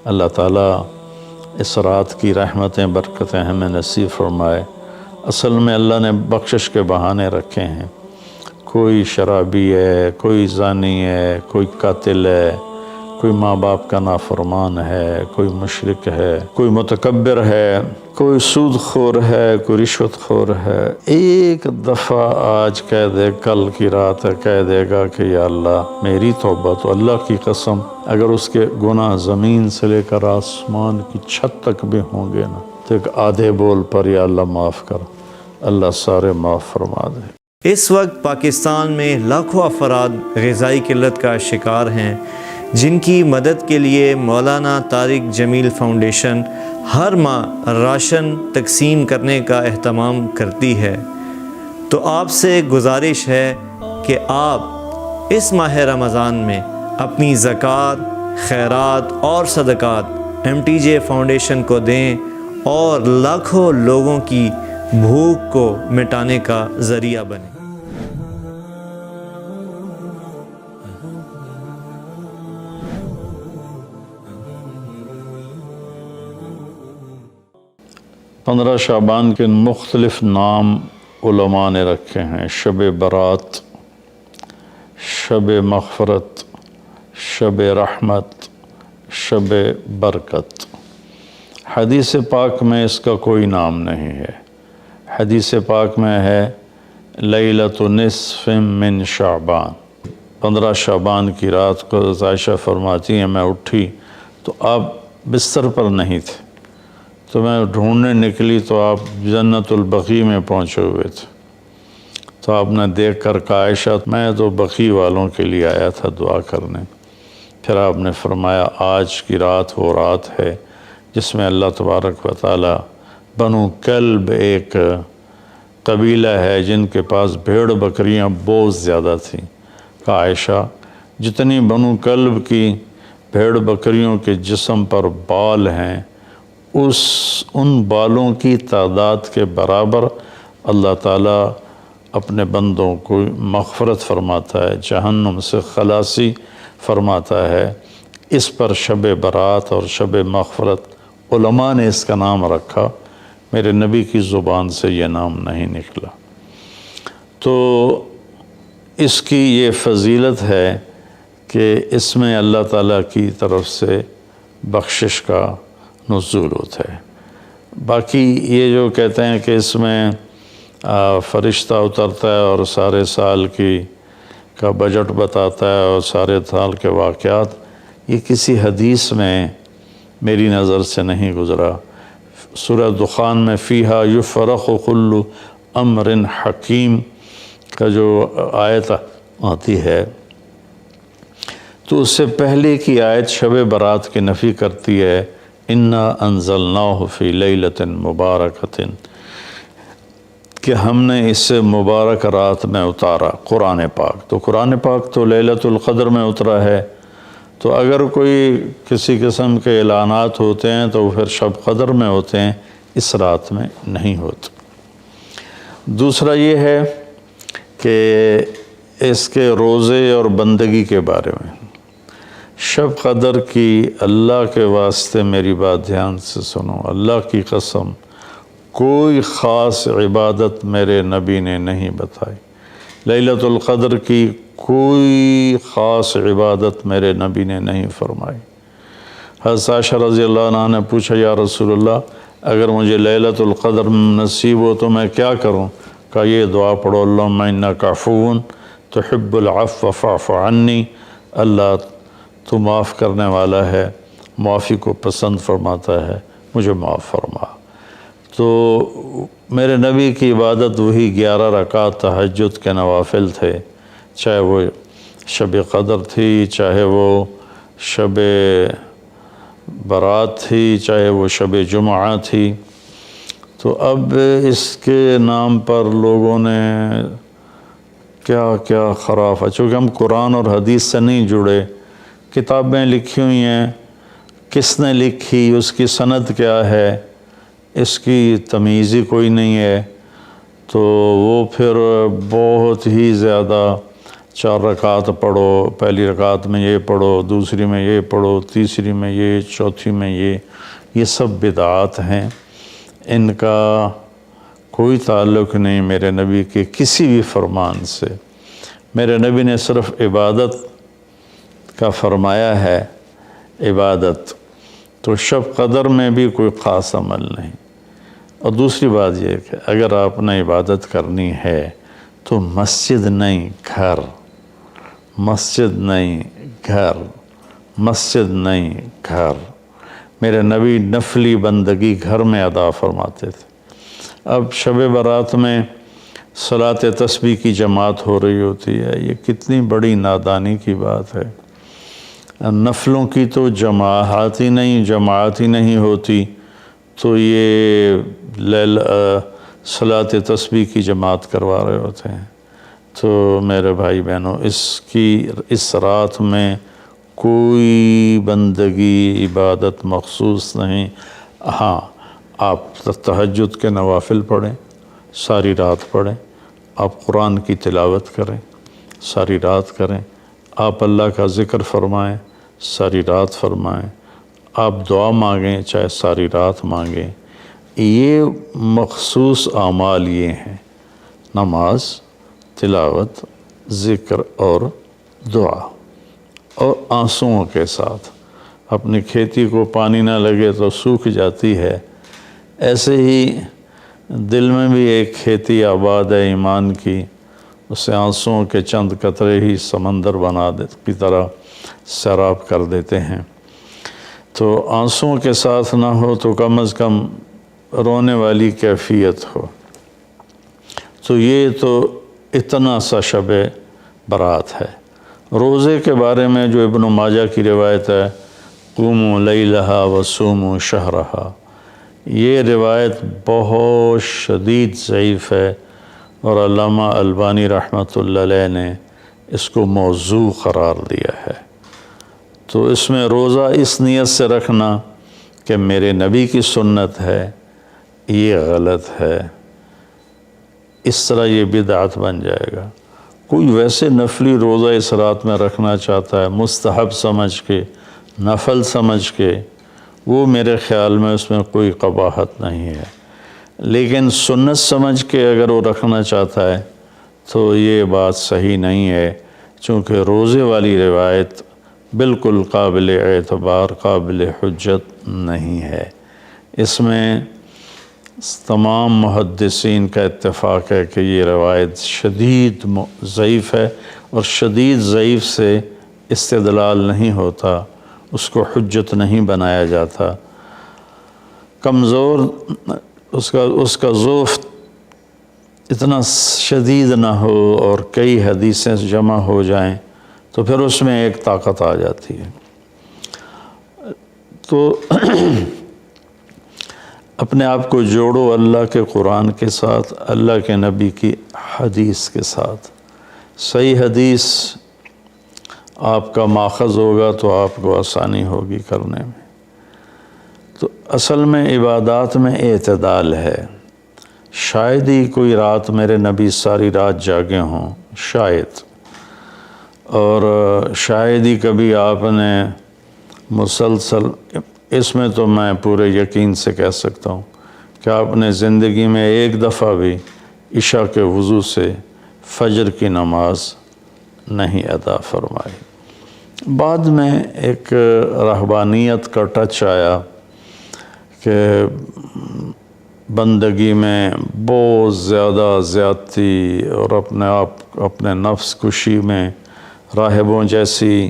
اللہ تعالیٰ اس رات کی رحمتیں برکتیں ہمیں نصیب فرمائے۔ اصل میں اللہ نے بخشش کے بہانے رکھے ہیں، کوئی شرابی ہے، کوئی زانی ہے، کوئی قاتل ہے، کوئی ماں باپ کا نافرمان ہے، کوئی مشرک ہے، کوئی متکبر ہے، کوئی سود خور ہے، کوئی رشوت خور ہے۔ ایک دفعہ آج کہہ دے، کل کی رات ہے کہہ دے گا کہ یا اللہ میری توبہ، تو اللہ کی قسم اگر اس کے گناہ زمین سے لے کر آسمان کی چھت تک بھی ہوں گے نا، تو ایک آدھے بول پر یا اللہ معاف کر، اللہ سارے معاف فرما دے۔ اس وقت پاکستان میں لاکھوں افراد غذائی قلت کا شکار ہیں، جن کی مدد کے لیے مولانا طارق جمیل فاؤنڈیشن ہر ماہ راشن تقسیم کرنے کا اہتمام کرتی ہے۔ تو آپ سے گزارش ہے کہ آپ اس ماہ رمضان میں اپنی زکوٰۃ، خیرات اور صدقات MTJ فاؤنڈیشن کو دیں اور لاکھوں لوگوں کی بھوک کو مٹانے کا ذریعہ بنیں۔ 15 شعبان کے مختلف نام علماء نے رکھے ہیں: شب برات، شب مغفرت، شب رحمت، شب برکت۔ حدیث پاک میں اس کا کوئی نام نہیں ہے۔ حدیث پاک میں ہے لیلۃ نصف من شعبان، 15 شعبان کی رات کو عائشہ فرماتی ہیں میں اٹھی تو آپ بستر پر نہیں تھے، تو میں ڈھونڈنے نکلی تو آپ جنت البقیع میں پہنچے ہوئے تھے، تو آپ نے دیکھ کر کہا عائشہ میں تو بقیع والوں کے لیے آیا تھا دعا کرنے۔ پھر آپ نے فرمایا آج کی رات وہ رات ہے جس میں اللہ تبارک و تعالی بنو کلب ایک قبیلہ ہے جن کے پاس بھیڑ بکریاں بہت زیادہ تھیں، کہا عائشہ جتنی بنو کلب کی بھیڑ بکریوں کے جسم پر بال ہیں ان بالوں کی تعداد کے برابر اللہ تعالیٰ اپنے بندوں کو مغفرت فرماتا ہے، جہنم سے خلاصی فرماتا ہے۔ اس پر شب برات اور شب مغفرت علماء نے اس کا نام رکھا، میرے نبی کی زبان سے یہ نام نہیں نکلا۔ تو اس کی یہ فضیلت ہے کہ اس میں اللہ تعالیٰ کی طرف سے بخشش کا نزول ہوتا ہے۔ باقی یہ جو کہتے ہیں کہ اس میں فرشتہ اترتا ہے اور سارے سال کا بجٹ بتاتا ہے اور سارے سال کے واقعات، یہ کسی حدیث میں میری نظر سے نہیں گزرا۔ سورہ دخان میں فیہا یفرق کل امر حکیم کا جو آیت آتی ہے تو اس سے پہلے کی آیت شب برات کی نفی کرتی ہے، انا انزلناہ فی لیلۃ مبارکۃ، کہ ہم نے اس سے مبارک رات میں اتارا قرآن پاک۔ تو قرآن پاک تو لیلۃ القدر میں اترا ہے، تو اگر کوئی کسی قسم کے اعلانات ہوتے ہیں تو پھر شب قدر میں ہوتے ہیں، اس رات میں نہیں ہوتے۔ دوسرا یہ ہے کہ اس کے روزے اور بندگی کے بارے میں، شب قدر کی اللہ کے واسطے میری بات دھیان سے سنو، اللہ کی قسم کوئی خاص عبادت میرے نبی نے نہیں بتائی، لیلۃ القدر کی کوئی خاص عبادت میرے نبی نے نہیں فرمائی۔ حضرت عائشہ رضی اللہ عنہ نے پوچھا یا رسول اللہ اگر مجھے لیلۃ القدر نصیب ہو تو میں کیا کروں؟ کہا یہ دعا پڑھو، اللہم انک عفو تحب العفو فاعف عنی، اللہ تو معاف کرنے والا ہے، معافی کو پسند فرماتا ہے، مجھے معاف فرما۔ تو میرے نبی کی عبادت وہی 11 رکعت تہجد کے نوافل تھے، چاہے وہ شب قدر تھی، چاہے وہ شب برات تھی، چاہے وہ شب جمعہ تھی۔ تو اب اس کے نام پر لوگوں نے کیا کیا خرافہ، چونکہ ہم قرآن اور حدیث سے نہیں جڑے، کتابیں لکھی ہوئی ہیں، کس نے لکھی، اس کی سند کیا ہے، اس کی تمیز ہی کوئی نہیں ہے، تو وہ پھر بہت ہی زیادہ 4 رکعت پڑھو، پہلی رکعت میں یہ پڑھو، دوسری میں یہ پڑھو، تیسری میں یہ، چوتھی میں یہ سب بدعات ہیں، ان کا کوئی تعلق نہیں میرے نبی کے کسی بھی فرمان سے۔ میرے نبی نے صرف عبادت کا فرمایا ہے، عبادت، تو شب قدر میں بھی کوئی خاص عمل نہیں۔ اور دوسری بات یہ کہ اگر آپ نے عبادت کرنی ہے تو مسجد نہیں گھر، مسجد نہیں گھر، مسجد نہیں گھر۔ میرے نبی نفلی بندگی گھر میں ادا فرماتے تھے۔ اب شب برات میں صلاۃ تسبیح کی جماعت ہو رہی ہوتی ہے، یہ کتنی بڑی نادانی کی بات ہے۔ نفلوں کی تو جماعت ہی نہیں ہوتی، تو یہ صلاۃ تسبیح کی جماعت کروا رہے ہوتے ہیں۔ تو میرے بھائی بہنوں، اس رات میں کوئی بندگی عبادت مخصوص نہیں۔ ہاں، آپ تہجد کے نوافل پڑھیں، ساری رات پڑھیں، آپ قرآن کی تلاوت کریں، ساری رات کریں، آپ اللہ کا ذکر فرمائیں، ساری رات فرمائیں، آپ دعا مانگیں، چاہے ساری رات مانگیں۔ یہ مخصوص اعمال یہ ہیں: نماز، تلاوت، ذکر اور دعا، اور آنسوؤں کے ساتھ۔ اپنی کھیتی کو پانی نہ لگے تو سوکھ جاتی ہے، ایسے ہی دل میں بھی ایک کھیتی آباد ہے ایمان کی، اسے آنسوؤں کے چند قطرے ہی سمندر کی طرح سیراب کر دیتے ہیں۔ تو آنسوؤں کے ساتھ نہ ہو تو کم از کم رونے والی کیفیت ہو۔ تو یہ تو اتنا سا شب برات ہے۔ روزے کے بارے میں جو ابن ماجہ کی روایت ہے، قوموا لیلہا وصوموا شہرہا، یہ روایت بہت شدید ضعیف ہے، اور علامہ البانی رحمۃ اللہ علیہ نے اس کو موضوع قرار دیا ہے۔ تو اس میں روزہ اس نیت سے رکھنا کہ میرے نبی کی سنت ہے، یہ غلط ہے، اس طرح یہ بدعت بن جائے گا۔ کوئی ویسے نفلی روزہ اس رات میں رکھنا چاہتا ہے مستحب سمجھ کے، نفل سمجھ کے، وہ میرے خیال میں اس میں کوئی قباحت نہیں ہے، لیکن سنت سمجھ کے اگر وہ رکھنا چاہتا ہے تو یہ بات صحیح نہیں ہے، چونکہ روزے والی روایت بالکل قابل اعتبار، قابل حجت نہیں ہے۔ اس میں تمام محدثین کا اتفاق ہے کہ یہ روایت شدید ضعیف ہے، اور شدید ضعیف سے استدلال نہیں ہوتا، اس کو حجت نہیں بنایا جاتا۔ کمزور اس کا ضعف اتنا شدید نہ ہو اور کئی حدیثیں جمع ہو جائیں تو پھر اس میں ایک طاقت آ جاتی ہے۔ تو اپنے آپ کو جوڑو اللہ کے قرآن کے ساتھ، اللہ کے نبی کی حدیث کے ساتھ۔ صحیح حدیث آپ کا ماخذ ہوگا تو آپ کو آسانی ہوگی کرنے میں۔ تو اصل میں عبادات میں اعتدال ہے۔ شاید ہی کوئی رات میرے نبی ساری رات جاگے ہوں، شاید، اور شاید ہی کبھی آپ نے مسلسل، اس میں تو میں پورے یقین سے کہہ سکتا ہوں کہ آپ نے زندگی میں ایک دفعہ بھی عشاء کے وضو سے فجر کی نماز نہیں ادا فرمائی۔ بعد میں ایک رہبانیت کا ٹچ آیا کہ بندگی میں بہت زیادہ زیادتی اور اپنے نفس کشی میں راہبوں جیسی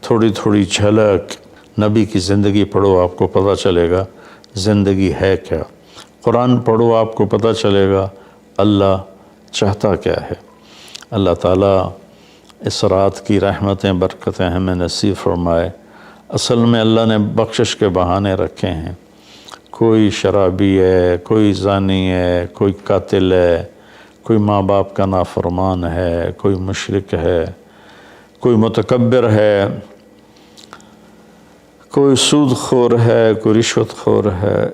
تھوڑی تھوڑی جھلک۔ نبی کی زندگی پڑھو، آپ کو پتہ چلے گا زندگی ہے کیا۔ قرآن پڑھو، آپ کو پتہ چلے گا اللہ چاہتا کیا ہے۔ اللہ تعالیٰ اس رات کی رحمتیں، برکتیں ہمیں نصیب فرمائے۔ اصل میں اللہ نے بخشش کے بہانے رکھے ہیں۔ کوئی شرابی ہے، کوئی زانی ہے، کوئی قاتل ہے، کوئی ماں باپ کا نافرمان ہے، کوئی مشرک ہے، کوئی متکبر ہے، کوئی سود خور ہے، کوئی رشوت خور ہے۔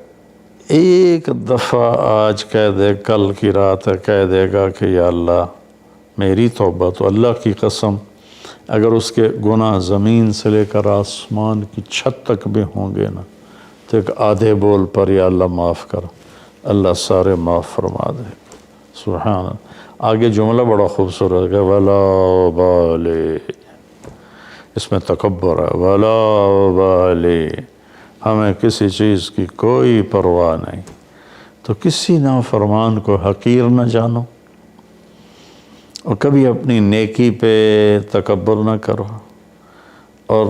ایک دفعہ آج کہہ دے، کل کی رات ہے، کہہ دے گا کہ یا اللہ میری توبہ تو اللہ کی قسم اگر اس کے گناہ زمین سے لے کر آسمان کی چھت تک بھی ہوں گے نا تو ایک آدھے بول پر یا اللہ معاف کر، اللہ سارے معاف فرما دے۔ سبحان اللہ۔ آگے جملہ بڑا خوبصورت ہے، ولا بالِ، اس میں تکبر ہے، ولا بالِ، ہمیں کسی چیز کی کوئی پرواہ نہیں۔ تو کسی نافرمان کو حقیر نہ جانو، اور کبھی اپنی نیکی پہ تکبر نہ کرو۔ اور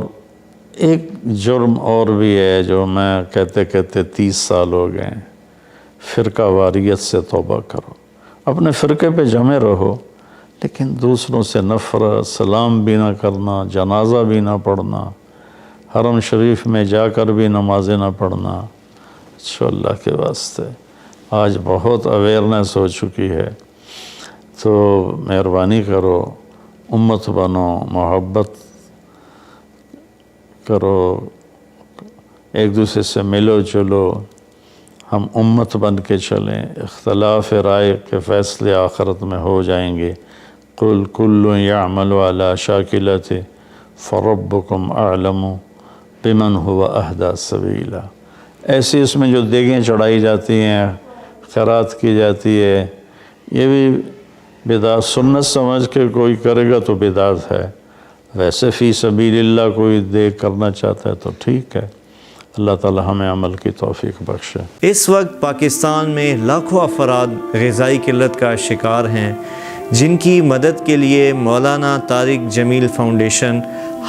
ایک جرم اور بھی ہے جو میں کہتے 30 سال ہو گئے، فرقہ واریت سے توبہ کرو۔ اپنے فرقے پہ جمے رہو، لیکن دوسروں سے نفرت، سلام بھی نہ کرنا، جنازہ بھی نہ پڑھنا، حرم شریف میں جا کر بھی نمازیں نہ پڑھنا۔ اچھا اللہ کے واسطے آج بہت اویئرنیس ہو چکی ہے، تو مہربانی کرو، امت بنو، محبت کرو، ایک دوسرے سے ملو جلو، ہم امت بن کے چلیں۔ اختلاف رائے کے فیصلے آخرت میں ہو جائیں گے۔ قل کل یعمل علی شاکلتہ فربکم اعلم بمن هو اہدی سبیلا۔ ایسی اس میں جو دیگیں چڑھائی جاتی ہیں، خیرات کی جاتی ہے، یہ بھی بدعت، سنت سمجھ کے کوئی کرے گا تو بدعت ہے، ویسے فی سبیل اللہ کوئی دیکھ کرنا چاہتا ہے تو ٹھیک ہے۔ اللہ تعالی ہمیں عمل کی توفیق بخشے۔ اس وقت پاکستان میں لاکھوں افراد غذائی قلت کا شکار ہیں، جن کی مدد کے لیے مولانا طارق جمیل فاؤنڈیشن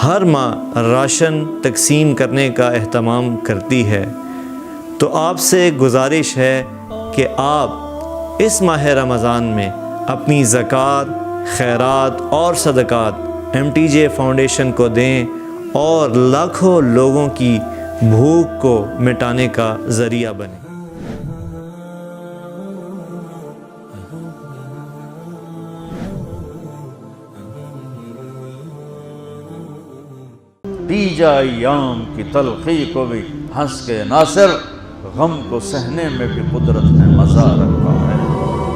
ہر ماہ راشن تقسیم کرنے کا اہتمام کرتی ہے۔ تو آپ سے گزارش ہے کہ آپ اس ماہ رمضان میں اپنی زکوٰۃ، خیرات اور صدقات MTJ فاؤنڈیشن کو دیں اور لاکھوں لوگوں کی بھوک کو مٹانے کا ذریعہ بنیں۔ پی جا ایام کی تلخی کو بھی ہنس کے ناصر، غم کو سہنے میں بھی قدرت نے مزہ رکھا ہے۔